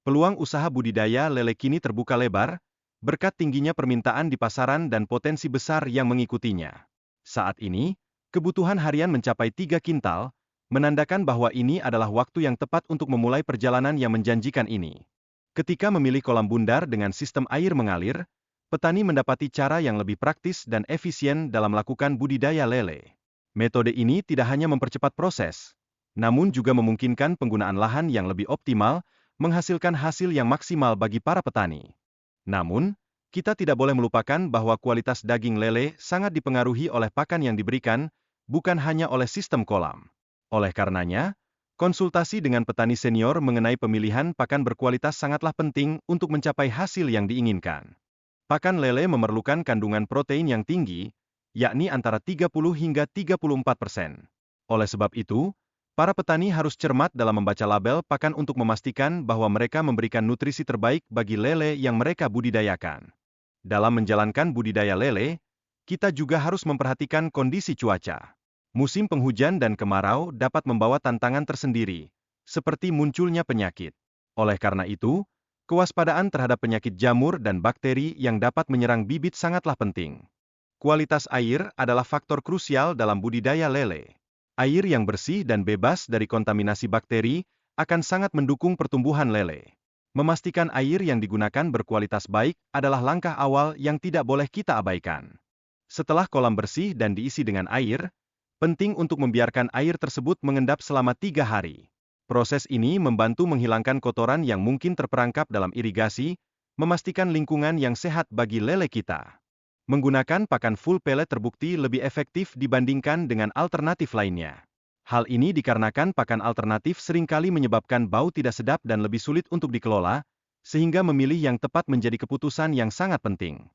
Peluang usaha budidaya lele kini terbuka lebar, berkat tingginya permintaan di pasaran dan potensi besar yang mengikutinya. Saat ini, kebutuhan harian mencapai 3 kintal, menandakan bahwa ini adalah waktu yang tepat untuk memulai perjalanan yang menjanjikan ini. Ketika memilih kolam bundar dengan sistem air mengalir, petani mendapati cara yang lebih praktis dan efisien dalam melakukan budidaya lele. Metode ini tidak hanya mempercepat proses, namun juga memungkinkan penggunaan lahan yang lebih optimal, menghasilkan hasil yang maksimal bagi para petani. Namun, kita tidak boleh melupakan bahwa kualitas daging lele sangat dipengaruhi oleh pakan yang diberikan, bukan hanya oleh sistem kolam. Oleh karenanya, konsultasi dengan petani senior mengenai pemilihan pakan berkualitas sangatlah penting untuk mencapai hasil yang diinginkan. Pakan lele memerlukan kandungan protein yang tinggi, yakni antara 30 hingga 34%. Oleh sebab itu, para petani harus cermat dalam membaca label pakan untuk memastikan bahwa mereka memberikan nutrisi terbaik bagi lele yang mereka budidayakan. Dalam menjalankan budidaya lele, kita juga harus memperhatikan kondisi cuaca. Musim penghujan dan kemarau dapat membawa tantangan tersendiri, seperti munculnya penyakit. Oleh karena itu, kewaspadaan terhadap penyakit jamur dan bakteri yang dapat menyerang bibit sangatlah penting. Kualitas air adalah faktor krusial dalam budidaya lele. Air yang bersih dan bebas dari kontaminasi bakteri akan sangat mendukung pertumbuhan lele. Memastikan air yang digunakan berkualitas baik adalah langkah awal yang tidak boleh kita abaikan. Setelah kolam bersih dan diisi dengan air, penting untuk membiarkan air tersebut mengendap selama 3 hari. Proses ini membantu menghilangkan kotoran yang mungkin terperangkap dalam irigasi, memastikan lingkungan yang sehat bagi lele kita. Menggunakan pakan full pellet terbukti lebih efektif dibandingkan dengan alternatif lainnya. Hal ini dikarenakan pakan alternatif seringkali menyebabkan bau tidak sedap dan lebih sulit untuk dikelola, sehingga memilih yang tepat menjadi keputusan yang sangat penting.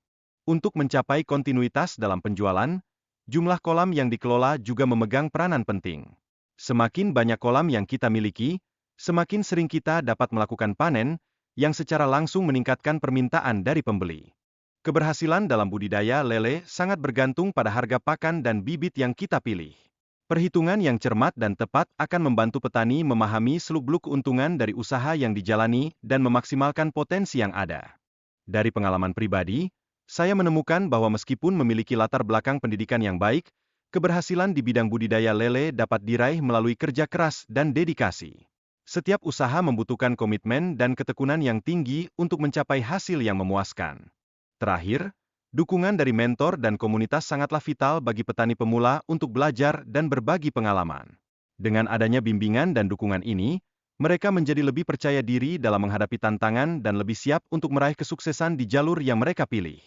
Untuk mencapai kontinuitas dalam penjualan, jumlah kolam yang dikelola juga memegang peranan penting. Semakin banyak kolam yang kita miliki, semakin sering kita dapat melakukan panen, yang secara langsung meningkatkan permintaan dari pembeli. Keberhasilan dalam budidaya lele sangat bergantung pada harga pakan dan bibit yang kita pilih. Perhitungan yang cermat dan tepat akan membantu petani memahami seluk-beluk keuntungan dari usaha yang dijalani dan memaksimalkan potensi yang ada. Dari pengalaman pribadi, saya menemukan bahwa meskipun memiliki latar belakang pendidikan yang baik, keberhasilan di bidang budidaya lele dapat diraih melalui kerja keras dan dedikasi. Setiap usaha membutuhkan komitmen dan ketekunan yang tinggi untuk mencapai hasil yang memuaskan. Terakhir, dukungan dari mentor dan komunitas sangatlah vital bagi petani pemula untuk belajar dan berbagi pengalaman. Dengan adanya bimbingan dan dukungan ini, mereka menjadi lebih percaya diri dalam menghadapi tantangan dan lebih siap untuk meraih kesuksesan di jalur yang mereka pilih.